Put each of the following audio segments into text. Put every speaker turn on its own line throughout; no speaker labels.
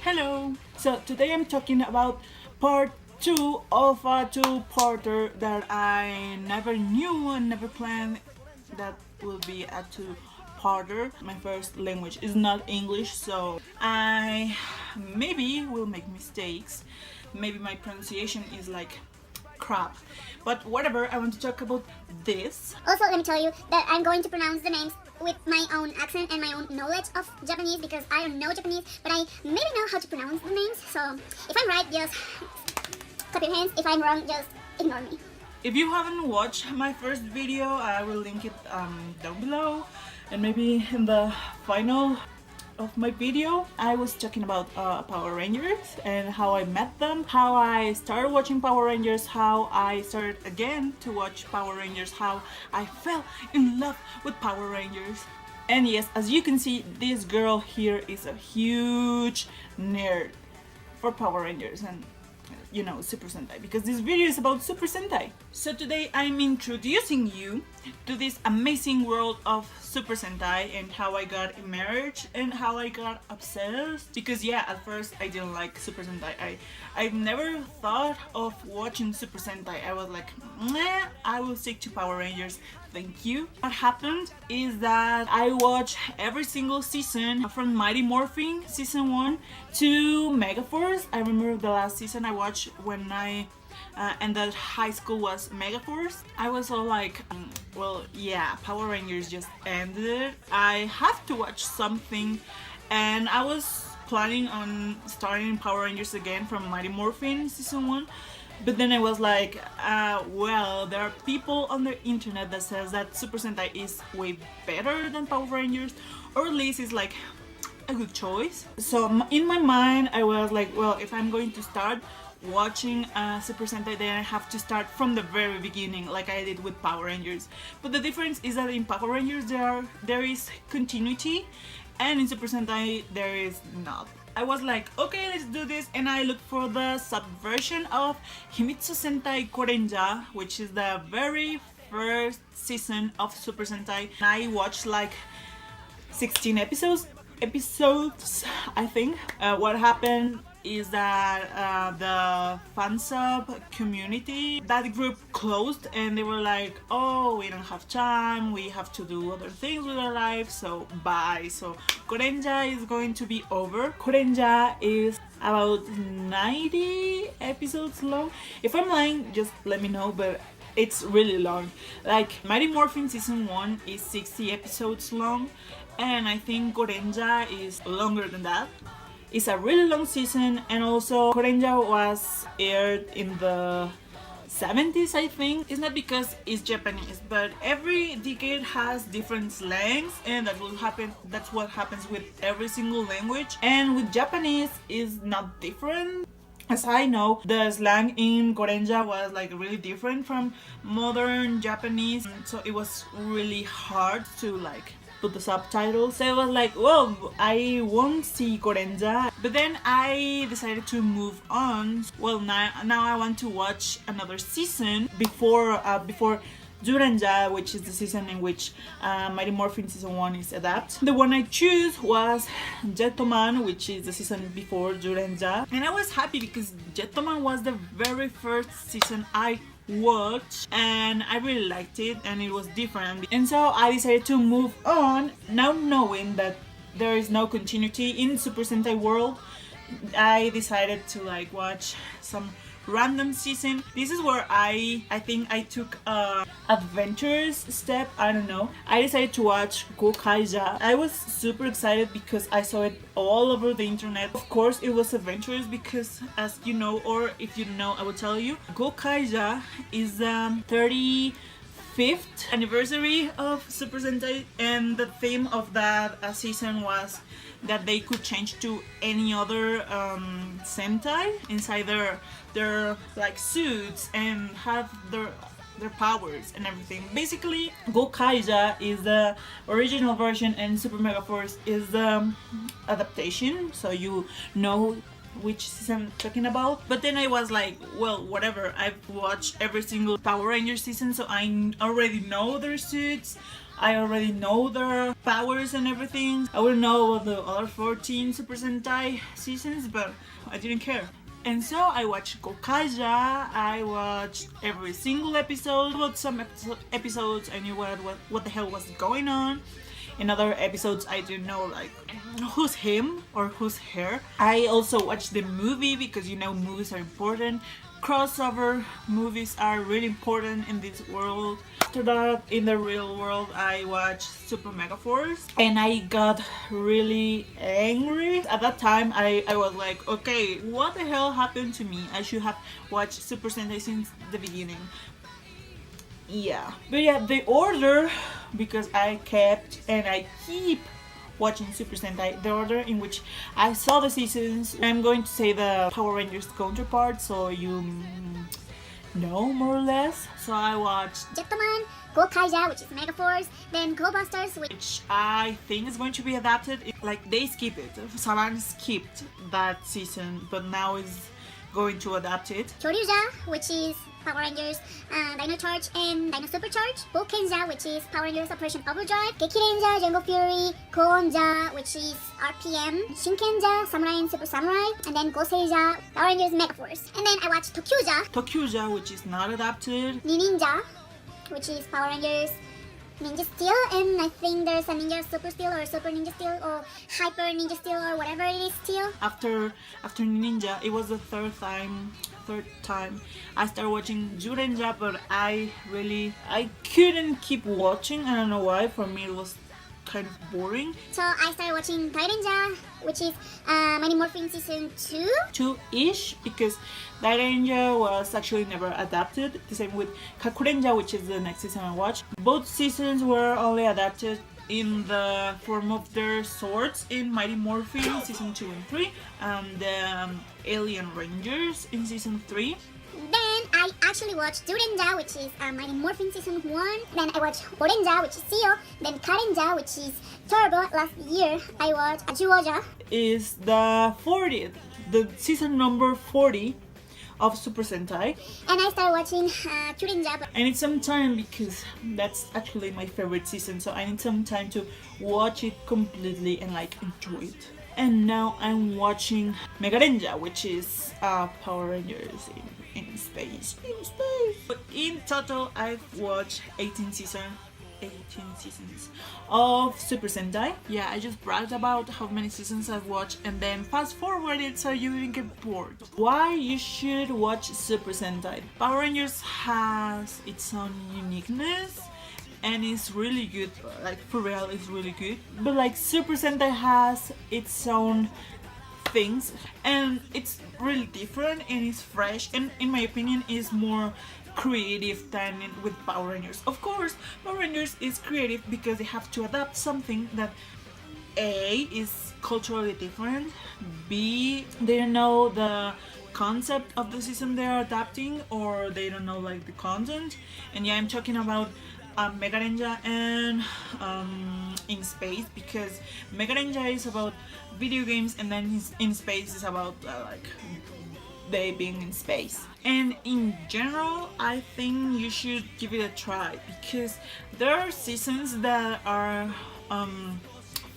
Hello! So today I'm talking about part 2 of a two-parter that I never knew and never planned that will be a two-parter. My first language is not English, so I maybe will make mistakes. Maybe my pronunciation is like crap, but whatever. I want to talk about this.
Also, let me tell you that I'm going to pronounce the names with my own accent and my own knowledge of Japanese because I don't know Japanese, but I maybe know how to pronounce the names. So if I'm right, just clap your hands. If I'm wrong, just ignore me.
If you haven't watched my first video, I will link it down below, and maybe in the final of my video. I was talking about Power Rangers and how I met them, how I started watching Power Rangers, how I started again to watch Power Rangers, how I fell in love with Power Rangers. And yes, as you can see, this girl here is a huge nerd for Power Rangers and Super Sentai, because this video is about Super Sentai. So today I'm introducing you to this amazing world of Super Sentai and how I got immersed and how I got obsessed. Because yeah, at first I didn't like Super Sentai. I never thought of watching Super Sentai. I was like, nah, I will stick to Power Rangers. Thank you. What happened is that I watched every single season from Mighty Morphin season 1 to Megaforce. I remember the last season I watched when I ended high school was Megaforce. I was all like, well, yeah, Power Rangers just ended. I have to watch something, and I was planning on starting Power Rangers again from Mighty Morphin season 1. But then I was like, well, there are people on the internet that says that Super Sentai is way better than Power Rangers, or at least it's like a good choice. So in my mind, I was like, well, if I'm going to start watching Super Sentai, then I have to start from the very beginning, like I did with Power Rangers. But the difference is that in Power Rangers there is continuity, and in Super Sentai there is not. I was like, okay, let's do this, and I looked for the subversion of Himitsu Sentai Korenja, which is the very first season of Super Sentai. I watched like 16 episodes, I think. What happened is that the fansub community, that group closed, and they were like, oh, we don't have time, we have to do other things with our lives, so bye. So Korenja is going to be over. Korenja is about 90 episodes long. If I'm lying, just let me know, but it's really long. Like Mighty Morphin season 1 is 60 episodes long, and I think Korenja is longer than that. It's a really long season, and also Korenja was aired in the 70s, I think. It's not because it's Japanese, but every decade has different slangs, and that's what happens with every single language. And with Japanese is not different. As I know, the slang in Korenja was like really different from modern Japanese, so it was really hard to like put the subtitles. So I was like, well, I won't see Korenja. But then I decided to move on. Well, now I want to watch another season before Duranja, which is the season in which Mighty Morphin season 1 is adapted. The one I choose was Jettoman, which is the season before Duranja. And I was happy because Jettoman was the very first season I watched, and I really liked it, and it was different. And so I decided to move on, now knowing that there is no continuity in Super Sentai world. I decided to like watch some random season. This is where I think I took a adventurous step. I don't know. I decided to watch go-onger. I was super excited because I saw it all over the internet. Of course it was adventurous because, as you know, or if you don't know, I will tell you, go-onger is 35th anniversary of Super Sentai, and the theme of that season was that they could change to any other Sentai inside their like suits and have their powers and everything. Basically, go-onger is the original version and Super Megaforce is the adaptation, so you know which season I'm talking about. But then I was like, well, whatever, I've watched every single Power Ranger season, so I already know their suits, I already know their powers and everything. I will know about the other 14 Super Sentai seasons, but I didn't care. And so I watched Gokaija. I watched every single episode. About some episodes I knew what the hell was going on. In other episodes I didn't know like who's him or who's her. I also watched the movie because you know movies are important. Crossover movies are really important in this world. After that, in the real world, I watched Super Mega Force and I got really angry. At that time, I was like, okay, what the hell happened to me? I should have watched Super Sentai since the beginning. Yeah. But yeah, the order, because I kept and I keep watching Super Sentai, the order in which I saw the seasons, I'm going to say the Power Rangers counterpart so you know more or less. So I watched
Jetman, Gokaija, which is Megaforce, then Go Busters,
which I think is going to be adapted. Like they skip it. Saban skipped that season but now is going to adapt it.
Kyoryuja, which is Power Rangers Dino Charge and Dino Supercharge, Bokenja, which is Power Rangers Operation Overdrive, Gekirenja, Jungle Fury, Go-onger, which is RPM, Shinkenja, Samurai and Super Samurai, and then Goseija, Power Rangers Megaforce. And then I watched
Tokyuja, which is not adapted,
Ninja, which is Power Rangers Ninja Steel, and I think there's a Ninja Super Steel or Super Ninja Steel or Hyper Ninja Steel or whatever it is steel.
After Ninja, it was the third time I started watching Jurenja, but I couldn't keep watching. I don't know why. For me it was kind of boring.
So I started watching Dairenja, which is Mighty Morphin Season 2.
2-ish, because Dairenja was actually never adapted. The same with Kakurenja, which is the next season I watched. Both seasons were only adapted in the form of their swords in Mighty Morphin Season 2 and 3, and the Alien Rangers in Season 3.
Then I actually watched Jurenja, which is Mighty Morphin Season 1. Then I watched Orenja, which is Seo. Then Karenja, which is Turbo. Last year I watched Ajuoja.
Is the 40th, the season number 40 of Super Sentai.
And I started watching Churenja. But
I need some time because that's actually my favorite season, so I need some time to watch it completely and like enjoy it. And now I'm watching Megarenja, which is Power Rangers in space. But in total, I've watched 18 seasons of Super Sentai. Yeah, I just bragged about how many seasons I've watched and then fast forward it so you didn't get bored. Why you should watch Super Sentai? Power Rangers has its own uniqueness and it's really good, like for real it's really good. But like Super Sentai has its own things and it's really different and it's fresh and in my opinion is more creative than with Power Rangers. Of course, Power Rangers is creative because they have to adapt something that A is culturally different, B they don't know the concept of the season they are adapting or they don't know like the content. And yeah, I'm talking about Megarenja and in space, because Megarenja is about video games and then in space is about like they being in space. And in general, I think you should give it a try because there are seasons that are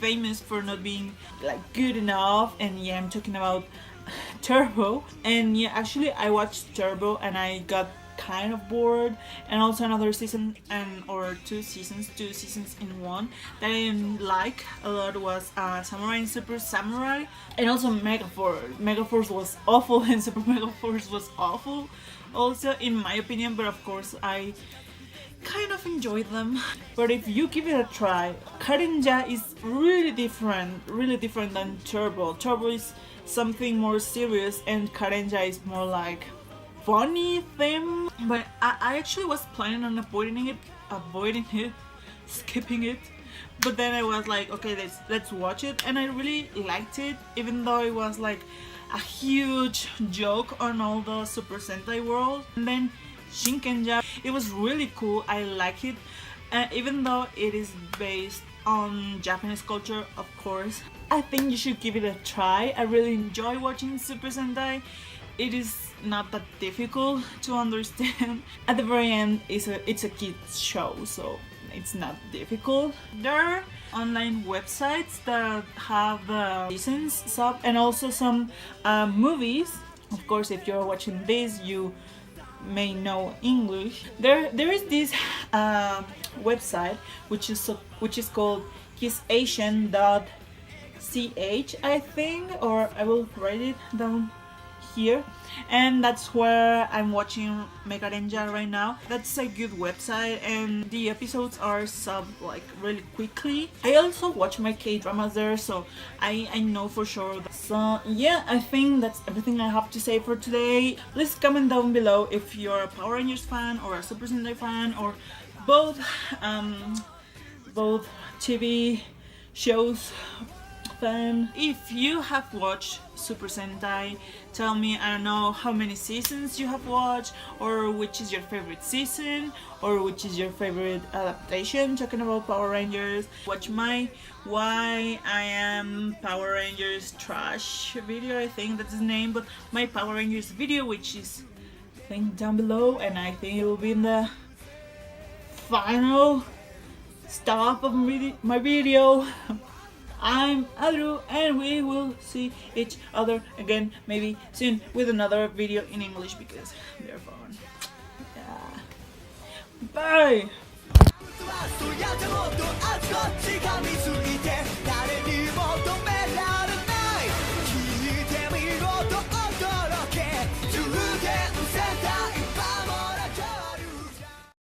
famous for not being like good enough. And yeah, I'm talking about Turbo. And yeah, actually I watched Turbo and I got kind of bored. And also another season two seasons in one that I didn't like a lot was Samurai and Super Samurai, and also Megaforce. Megaforce was awful and Super Megaforce was awful also in my opinion, but of course I kind of enjoyed them. But if you give it a try, Karenja is really different than Turbo. Turbo is something more serious and Karenja is more like funny theme. But I actually was planning on avoiding it, skipping it, but then I was like, okay, let's watch it, and I really liked it, even though it was like a huge joke on all the Super Sentai world. And then Shinkenja, it was really cool, I like it, even though it is based on Japanese culture, of course. I think you should give it a try. I really enjoy watching Super Sentai. It is not that difficult to understand. At the very end, it's a kids show, so it's not difficult. There are online websites that have seasons, sub, and also some movies. Of course, if you're watching this, you may know English. There is this website which is called kissasian.ch, I think, or I will write it down here, and that's where I'm watching Megarenja right now. That's a good website, and the episodes are subbed like really quickly. I also watch my K-dramas there, so I know for sure that. So yeah, I think that's everything I have to say for today. Please comment down below if you're a Power Rangers fan or a Super Sentai fan, or both TV shows fan. If you have watched Super Sentai, tell me, I don't know, how many seasons you have watched, or which is your favorite season, or which is your favorite adaptation talking about Power Rangers. Watch my Why I Am Power Rangers trash video, I think that's the name, but my Power Rangers video, which is linked down below, and I think it will be in the final stop of my video. I'm Adru, and we will see each other again maybe soon with another video in English because they're fun. Yeah. Bye!